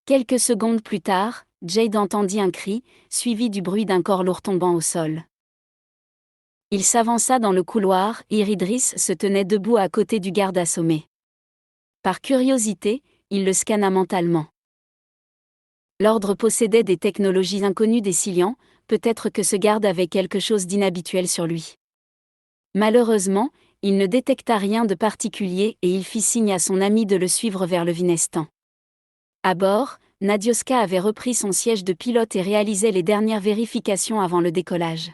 Quelques secondes plus tard, Jade entendit un cri, suivi du bruit d'un corps lourd tombant au sol. Il s'avança dans le couloir et Iridris se tenait debout à côté du garde assommé. Par curiosité, il le scanna mentalement. L'ordre possédait des technologies inconnues des Cillians, peut-être que ce garde avait quelque chose d'inhabituel sur lui. Malheureusement, il ne détecta rien de particulier et il fit signe à son ami de le suivre vers le Vinestan. À bord, Nadioska avait repris son siège de pilote et réalisait les dernières vérifications avant le décollage.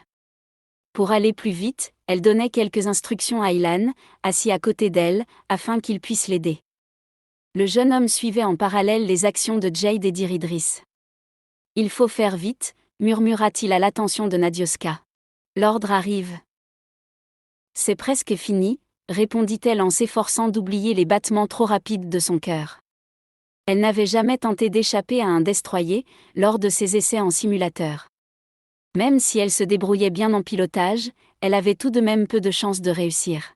Pour aller plus vite, elle donnait quelques instructions à Ilan, assis à côté d'elle, afin qu'il puisse l'aider. Le jeune homme suivait en parallèle les actions de Jade et d'Iridris. « Il faut faire vite », murmura-t-il à l'attention de Nadioska. « L'ordre arrive. » « C'est presque fini », répondit-elle en s'efforçant d'oublier les battements trop rapides de son cœur. Elle n'avait jamais tenté d'échapper à un destroyer, lors de ses essais en simulateur. Même si elle se débrouillait bien en pilotage, elle avait tout de même peu de chances de réussir.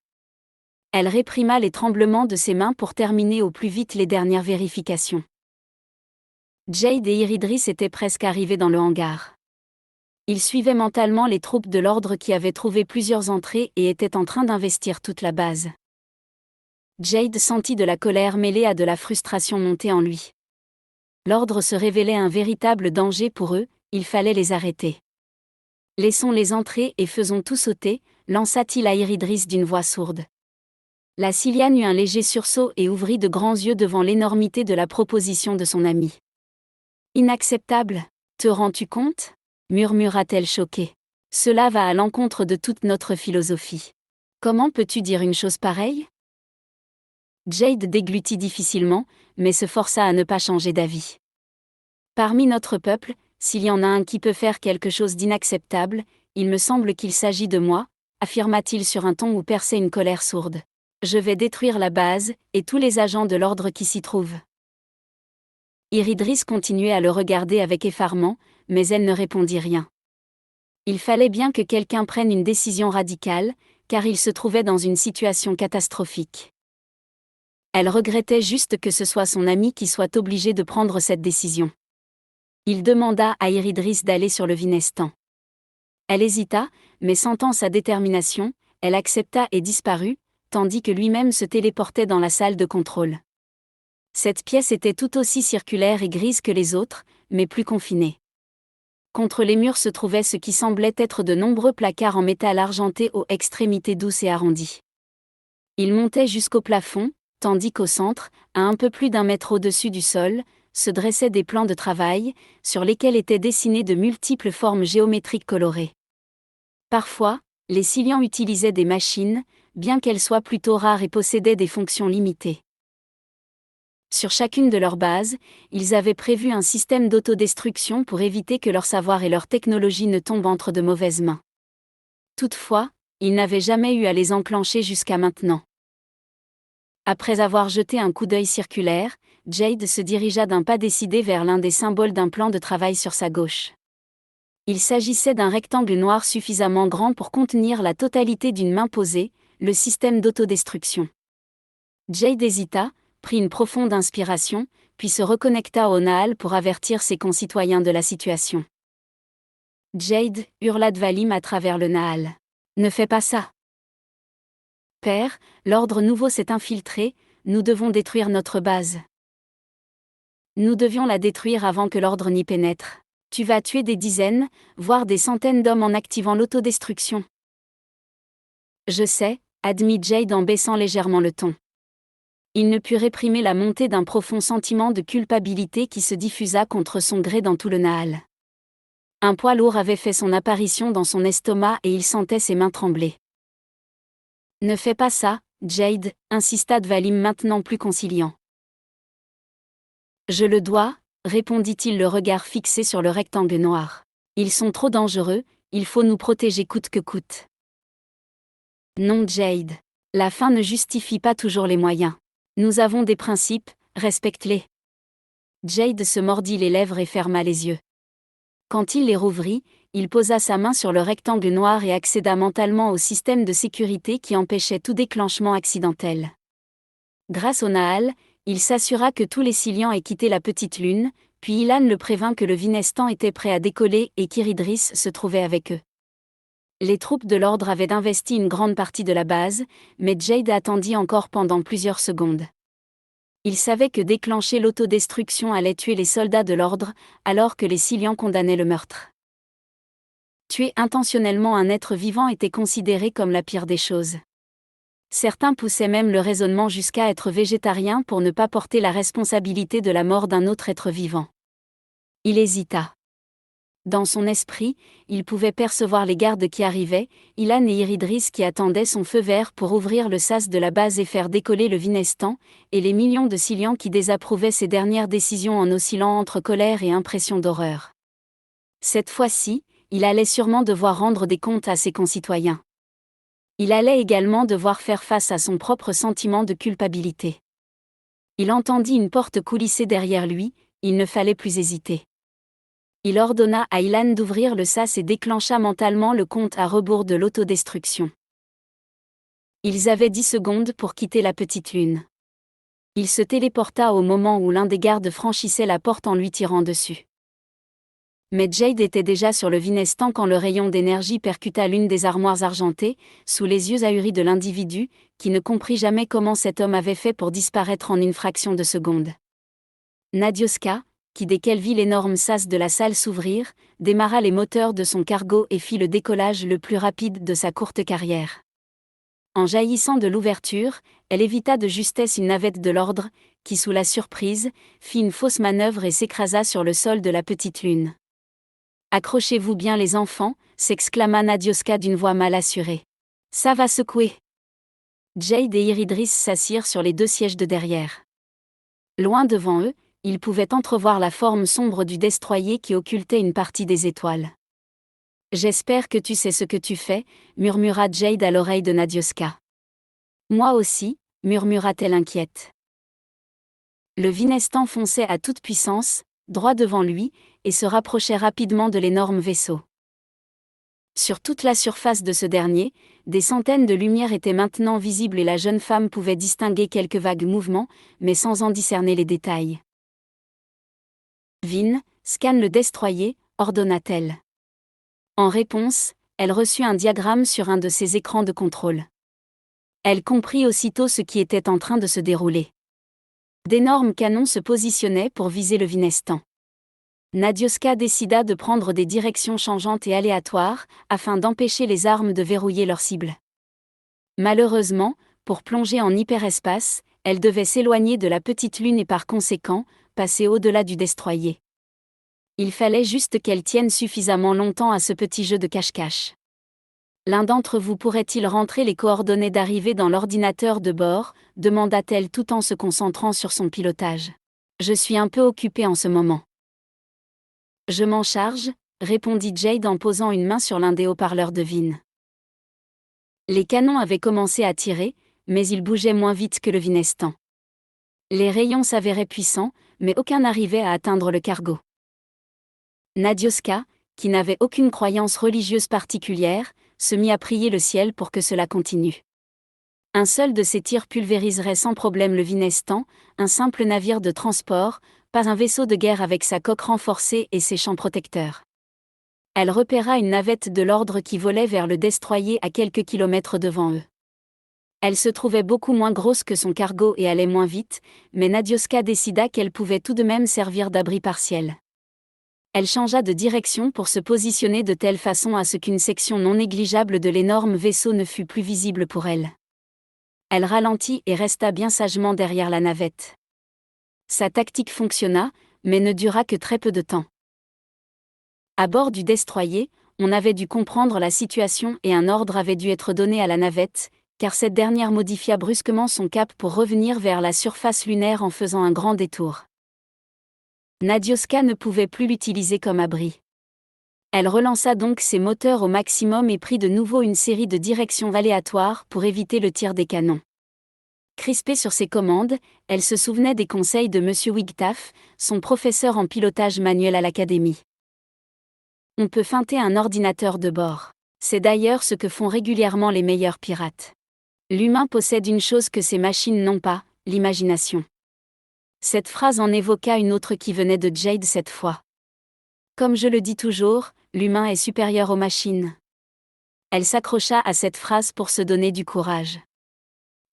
Elle réprima les tremblements de ses mains pour terminer au plus vite les dernières vérifications. Jade et Iridris étaient presque arrivés dans le hangar. Ils suivaient mentalement les troupes de l'ordre qui avaient trouvé plusieurs entrées et étaient en train d'investir toute la base. Jade sentit de la colère mêlée à de la frustration monter en lui. L'ordre se révélait un véritable danger pour eux, il fallait les arrêter. « Laissons-les entrer et faisons tout sauter », lança-t-il à Iridris d'une voix sourde. La Cilliane eut un léger sursaut et ouvrit de grands yeux devant l'énormité de la proposition de son ami. « Inacceptable ! Te rends-tu compte ? Murmura-t-elle choquée. Cela va à l'encontre de toute notre philosophie. Comment peux-tu dire une chose pareille ? Jade déglutit difficilement, mais se força à ne pas changer d'avis. Parmi notre peuple, s'il y en a un qui peut faire quelque chose d'inacceptable, il me semble qu'il s'agit de moi, affirma-t-il sur un ton où perçait une colère sourde. Je vais détruire la base, et tous les agents de l'ordre qui s'y trouvent. Iridris continuait à le regarder avec effarement, mais elle ne répondit rien. Il fallait bien que quelqu'un prenne une décision radicale, car il se trouvait dans une situation catastrophique. Elle regrettait juste que ce soit son ami qui soit obligé de prendre cette décision. Il demanda à Iridris d'aller sur le Vinestan. Elle hésita, mais sentant sa détermination, elle accepta et disparut, tandis que lui-même se téléportait dans la salle de contrôle. Cette pièce était tout aussi circulaire et grise que les autres, mais plus confinée. Contre les murs se trouvaient ce qui semblait être de nombreux placards en métal argenté aux extrémités douces et arrondies. Ils montaient jusqu'au plafond, tandis qu'au centre, à un peu plus d'1 mètre au-dessus du sol, se dressaient des plans de travail, sur lesquels étaient dessinées de multiples formes géométriques colorées. Parfois, les Silians utilisaient des machines, bien qu'elles soient plutôt rares et possédaient des fonctions limitées. Sur chacune de leurs bases, ils avaient prévu un système d'autodestruction pour éviter que leur savoir et leur technologie ne tombent entre de mauvaises mains. Toutefois, ils n'avaient jamais eu à les enclencher jusqu'à maintenant. Après avoir jeté un coup d'œil circulaire, Jade se dirigea d'un pas décidé vers l'un des symboles d'un plan de travail sur sa gauche. Il s'agissait d'un rectangle noir suffisamment grand pour contenir la totalité d'une main posée, le système d'autodestruction. Jade hésita, prit une profonde inspiration, puis se reconnecta au Nahal pour avertir ses concitoyens de la situation. Jade, hurla Dvalim à travers le Nahal. Ne fais pas ça. Père, l'ordre nouveau s'est infiltré, nous devons détruire notre base. Nous devions la détruire avant que l'ordre n'y pénètre. Tu vas tuer des dizaines, voire des centaines d'hommes en activant l'autodestruction. Je sais, admit Jade en baissant légèrement le ton. Il ne put réprimer la montée d'un profond sentiment de culpabilité qui se diffusa contre son gré dans tout le Nahal. Un poids lourd avait fait son apparition dans son estomac et il sentait ses mains trembler. Ne fais pas ça, Jade, insista Dvalim maintenant plus conciliant. Je le dois, répondit-il le regard fixé sur le rectangle noir. Ils sont trop dangereux, il faut nous protéger coûte que coûte. Non Jade. La fin ne justifie pas toujours les moyens. Nous avons des principes, respecte-les. Jade se mordit les lèvres et ferma les yeux. Quand il les rouvrit, il posa sa main sur le rectangle noir et accéda mentalement au système de sécurité qui empêchait tout déclenchement accidentel. Grâce au Nahal, il s'assura que tous les Silians aient quitté la petite lune, puis Ilan le prévint que le Vinestan était prêt à décoller et qu'Iridris se trouvait avec eux. Les troupes de l'ordre avaient investi une grande partie de la base, mais Jade attendit encore pendant plusieurs secondes. Il savait que déclencher l'autodestruction allait tuer les soldats de l'ordre, alors que les Silians condamnaient le meurtre. Tuer intentionnellement un être vivant était considéré comme la pire des choses. Certains poussaient même le raisonnement jusqu'à être végétarien pour ne pas porter la responsabilité de la mort d'un autre être vivant. Il hésita. Dans son esprit, il pouvait percevoir les gardes qui arrivaient, Ilan et Iridris qui attendaient son feu vert pour ouvrir le sas de la base et faire décoller le Vinestan, et les millions de Silians qui désapprouvaient ses dernières décisions en oscillant entre colère et impression d'horreur. Cette fois-ci, il allait sûrement devoir rendre des comptes à ses concitoyens. Il allait également devoir faire face à son propre sentiment de culpabilité. Il entendit une porte coulisser derrière lui, il ne fallait plus hésiter. Il ordonna à Ilan d'ouvrir le sas et déclencha mentalement le compte à rebours de l'autodestruction. Ils avaient 10 secondes pour quitter la petite lune. Il se téléporta au moment où l'un des gardes franchissait la porte en lui tirant dessus. Mais Jade était déjà sur le Vinestan quand le rayon d'énergie percuta l'une des armoires argentées, sous les yeux ahuris de l'individu, qui ne comprit jamais comment cet homme avait fait pour disparaître en une fraction de seconde. Nadioska, qui dès qu'elle vit l'énorme sas de la salle s'ouvrir, démarra les moteurs de son cargo et fit le décollage le plus rapide de sa courte carrière. En jaillissant de l'ouverture, elle évita de justesse une navette de l'ordre, qui sous la surprise, fit une fausse manœuvre et s'écrasa sur le sol de la petite lune. Accrochez-vous bien les enfants, s'exclama Nadioska d'une voix mal assurée. Ça va secouer. Jade et Iridris s'assirent sur les 2 sièges de derrière. Loin devant eux, ils pouvaient entrevoir la forme sombre du destroyer qui occultait une partie des étoiles. J'espère que tu sais ce que tu fais, murmura Jade à l'oreille de Nadioska. Moi aussi, murmura-t-elle inquiète. Le Vinestan fonçait à toute puissance, droit devant lui, et se rapprochait rapidement de l'énorme vaisseau. Sur toute la surface de ce dernier, des centaines de lumières étaient maintenant visibles et la jeune femme pouvait distinguer quelques vagues mouvements, mais sans en discerner les détails. Vin, scanne le destroyer, ordonna-t-elle. En réponse, elle reçut un diagramme sur un de ses écrans de contrôle. Elle comprit aussitôt ce qui était en train de se dérouler. D'énormes canons se positionnaient pour viser le Vinestan. Nadioska décida de prendre des directions changeantes et aléatoires, afin d'empêcher les armes de verrouiller leur cible. Malheureusement, pour plonger en hyperespace, elle devait s'éloigner de la petite lune et par conséquent, passer au-delà du destroyer. Il fallait juste qu'elle tienne suffisamment longtemps à ce petit jeu de cache-cache. L'un d'entre vous pourrait-il rentrer les coordonnées d'arrivée dans l'ordinateur de bord, demanda-t-elle tout en se concentrant sur son pilotage. Je suis un peu occupée en ce moment. Je m'en charge, répondit Jade en posant une main sur l'un des haut-parleurs de Vin. Les canons avaient commencé à tirer, mais ils bougeaient moins vite que le Vinestan. Les rayons s'avéraient puissants, mais aucun n'arrivait à atteindre le cargo. Nadioska, qui n'avait aucune croyance religieuse particulière, se mit à prier le ciel pour que cela continue. Un seul de ces tirs pulvériserait sans problème le Vinestan, un simple navire de transport, pas un vaisseau de guerre avec sa coque renforcée et ses champs protecteurs. Elle repéra une navette de l'ordre qui volait vers le destroyer à quelques kilomètres devant eux. Elle se trouvait beaucoup moins grosse que son cargo et allait moins vite, mais Nadioska décida qu'elle pouvait tout de même servir d'abri partiel. Elle changea de direction pour se positionner de telle façon à ce qu'une section non négligeable de l'énorme vaisseau ne fût plus visible pour elle. Elle ralentit et resta bien sagement derrière la navette. Sa tactique fonctionna, mais ne dura que très peu de temps. À bord du destroyer, on avait dû comprendre la situation et un ordre avait dû être donné à la navette, car cette dernière modifia brusquement son cap pour revenir vers la surface lunaire en faisant un grand détour. Nadioska ne pouvait plus l'utiliser comme abri. Elle relança donc ses moteurs au maximum et prit de nouveau une série de directions aléatoires pour éviter le tir des canons. Crispée sur ses commandes, elle se souvenait des conseils de M. Wigtaff, son professeur en pilotage manuel à l'académie. On peut feinter un ordinateur de bord. C'est d'ailleurs ce que font régulièrement les meilleurs pirates. L'humain possède une chose que ces machines n'ont pas, l'imagination. Cette phrase en évoqua une autre qui venait de Jade cette fois. Comme je le dis toujours, l'humain est supérieur aux machines. Elle s'accrocha à cette phrase pour se donner du courage.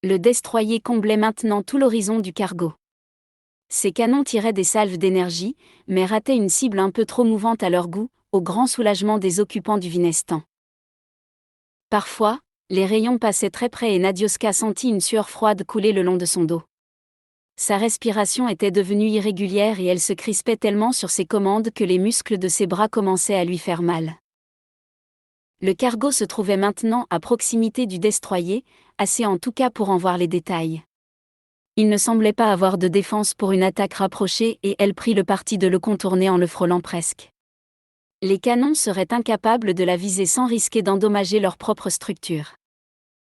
Le destroyer comblait maintenant tout l'horizon du cargo. Ses canons tiraient des salves d'énergie, mais rataient une cible un peu trop mouvante à leur goût, au grand soulagement des occupants du Vinestan. Parfois, les rayons passaient très près et Nadioska sentit une sueur froide couler le long de son dos. Sa respiration était devenue irrégulière et elle se crispait tellement sur ses commandes que les muscles de ses bras commençaient à lui faire mal. Le cargo se trouvait maintenant à proximité du destroyer, assez en tout cas pour en voir les détails. Il ne semblait pas avoir de défense pour une attaque rapprochée et elle prit le parti de le contourner en le frôlant presque. Les canons seraient incapables de la viser sans risquer d'endommager leur propre structure.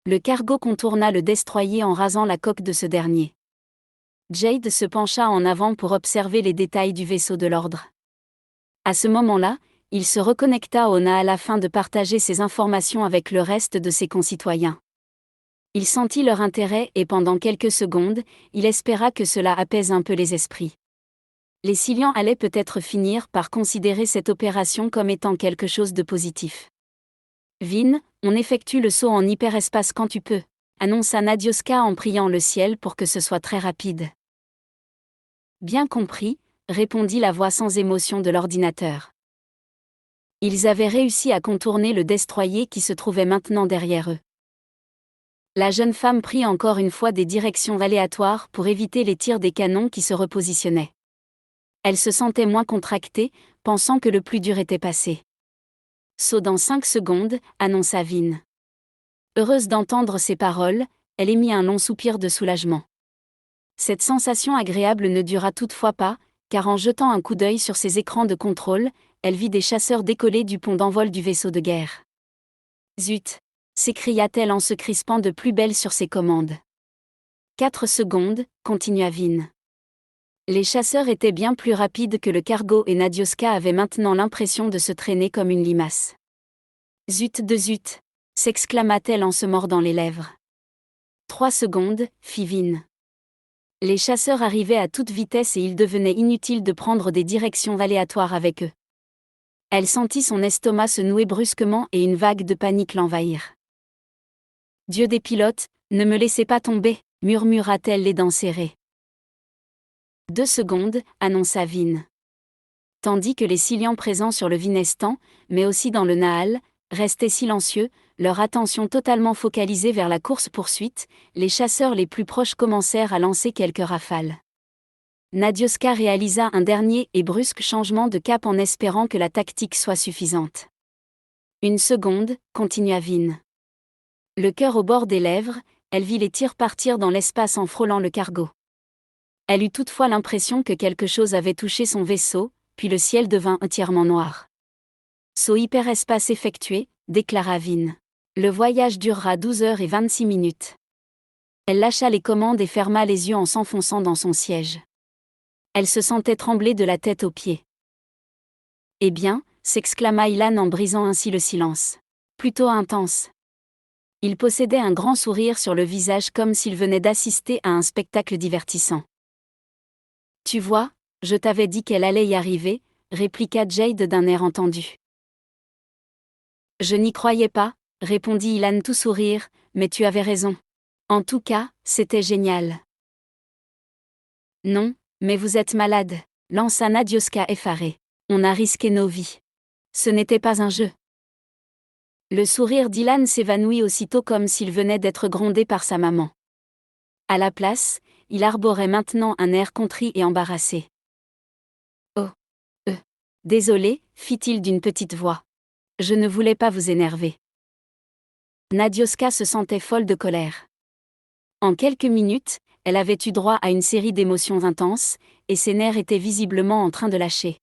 Le cargo contourna le destroyer en rasant la coque de ce dernier. Jade se pencha en avant pour observer les détails du vaisseau de l'ordre. À ce moment-là, il se reconnecta au Naal afin de partager ses informations avec le reste de ses concitoyens. Il sentit leur intérêt et pendant quelques secondes, il espéra que cela apaise un peu les esprits. Les Silians allaient peut-être finir par considérer cette opération comme étant quelque chose de positif. Vin, on effectue le saut en hyperespace quand tu peux, annonça Nadioska en priant le ciel pour que ce soit très rapide. Bien compris, répondit la voix sans émotion de l'ordinateur. Ils avaient réussi à contourner le destroyer qui se trouvait maintenant derrière eux. La jeune femme prit encore une fois des directions aléatoires pour éviter les tirs des canons qui se repositionnaient. Elle se sentait moins contractée, pensant que le plus dur était passé. Saut dans 5 secondes, annonça Vin. Heureuse d'entendre ces paroles, elle émit un long soupir de soulagement. Cette sensation agréable ne dura toutefois pas, car en jetant un coup d'œil sur ses écrans de contrôle, elle vit des chasseurs décoller du pont d'envol du vaisseau de guerre. Zut! S'écria-t-elle en se crispant de plus belle sur ses commandes. 4 secondes, continua Vin. Les chasseurs étaient bien plus rapides que le cargo et Nadioska avait maintenant l'impression de se traîner comme une limace. Zut de zut! S'exclama-t-elle en se mordant les lèvres. 3 secondes, fit Vin. Les chasseurs arrivaient à toute vitesse et il devenait inutile de prendre des directions aléatoires avec eux. Elle sentit son estomac se nouer brusquement et une vague de panique l'envahir. Dieu des pilotes, ne me laissez pas tomber, murmura-t-elle les dents serrées. 2 secondes, annonça Vin. Tandis que les Silians présents sur le Vinestan, mais aussi dans le Nahal, restaient silencieux, leur attention totalement focalisée vers la course-poursuite, les chasseurs les plus proches commencèrent à lancer quelques rafales. Nadioska réalisa un dernier et brusque changement de cap en espérant que la tactique soit suffisante. 1 seconde, continua Vin. Le cœur au bord des lèvres, elle vit les tirs partir dans l'espace en frôlant le cargo. Elle eut toutefois l'impression que quelque chose avait touché son vaisseau, puis le ciel devint entièrement noir. Saut hyperespace effectué, déclara Vin. Le voyage durera 12h26. Elle lâcha les commandes et ferma les yeux en s'enfonçant dans son siège. Elle se sentait trembler de la tête aux pieds. Eh bien, s'exclama Ilan en brisant ainsi le silence. Plutôt intense. Il possédait un grand sourire sur le visage comme s'il venait d'assister à un spectacle divertissant. Tu vois, je t'avais dit qu'elle allait y arriver, répliqua Jade d'un air entendu. Je n'y croyais pas, répondit Ilan tout sourire, mais tu avais raison. En tout cas, c'était génial. Non, mais vous êtes malade, lança Nadioska effarée. On a risqué nos vies. Ce n'était pas un jeu. Le sourire d'Ilan s'évanouit aussitôt comme s'il venait d'être grondé par sa maman. À la place, il arborait maintenant un air contrit et embarrassé. Oh. Désolé, fit-il d'une petite voix. Je ne voulais pas vous énerver. Nadioska se sentait folle de colère. En quelques minutes, elle avait eu droit à une série d'émotions intenses, et ses nerfs étaient visiblement en train de lâcher.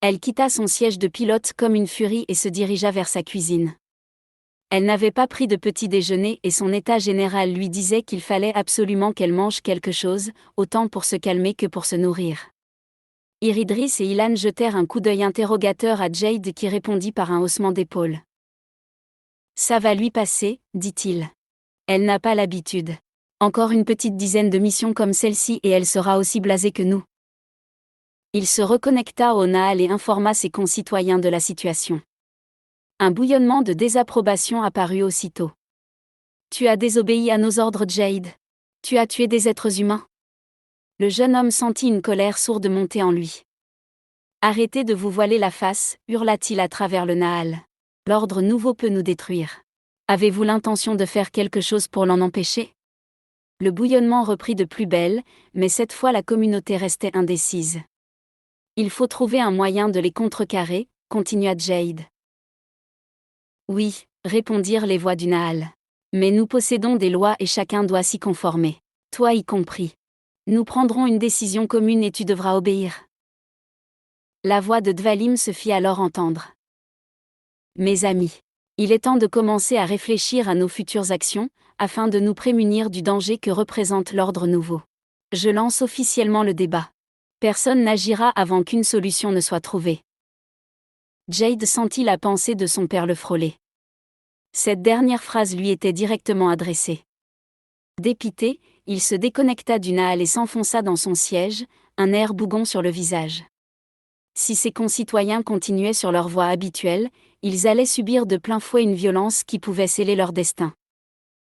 Elle quitta son siège de pilote comme une furie et se dirigea vers sa cuisine. Elle n'avait pas pris de petit déjeuner et son état général lui disait qu'il fallait absolument qu'elle mange quelque chose, autant pour se calmer que pour se nourrir. Iridris et Ilan jetèrent un coup d'œil interrogateur à Jade qui répondit par un haussement d'épaule. Ça va lui passer, dit-il. Elle n'a pas l'habitude. Encore une petite dizaine de missions comme celle-ci et elle sera aussi blasée que nous. Il se reconnecta au Nahal et informa ses concitoyens de la situation. Un bouillonnement de désapprobation apparut aussitôt. Tu as désobéi à nos ordres, Jade. Tu as tué des êtres humains. Le jeune homme sentit une colère sourde monter en lui. Arrêtez de vous voiler la face, hurla-t-il à travers le Nahal. L'ordre nouveau peut nous détruire. Avez-vous l'intention de faire quelque chose pour l'en empêcher ? Le bouillonnement reprit de plus belle, mais cette fois la communauté restait indécise. Il faut trouver un moyen de les contrecarrer, continua Jade. Oui, répondirent les voix du Nahal. Mais nous possédons des lois et chacun doit s'y conformer. Toi y compris. Nous prendrons une décision commune et tu devras obéir. La voix de Dvalim se fit alors entendre. Mes amis, il est temps de commencer à réfléchir à nos futures actions, afin de nous prémunir du danger que représente l'ordre nouveau. Je lance officiellement le débat. Personne n'agira avant qu'une solution ne soit trouvée. Jade sentit la pensée de son père le frôler. Cette dernière phrase lui était directement adressée. Dépité, il se déconnecta du Nahal et s'enfonça dans son siège, un air bougon sur le visage. Si ses concitoyens continuaient sur leur voie habituelle, ils allaient subir de plein fouet une violence qui pouvait sceller leur destin.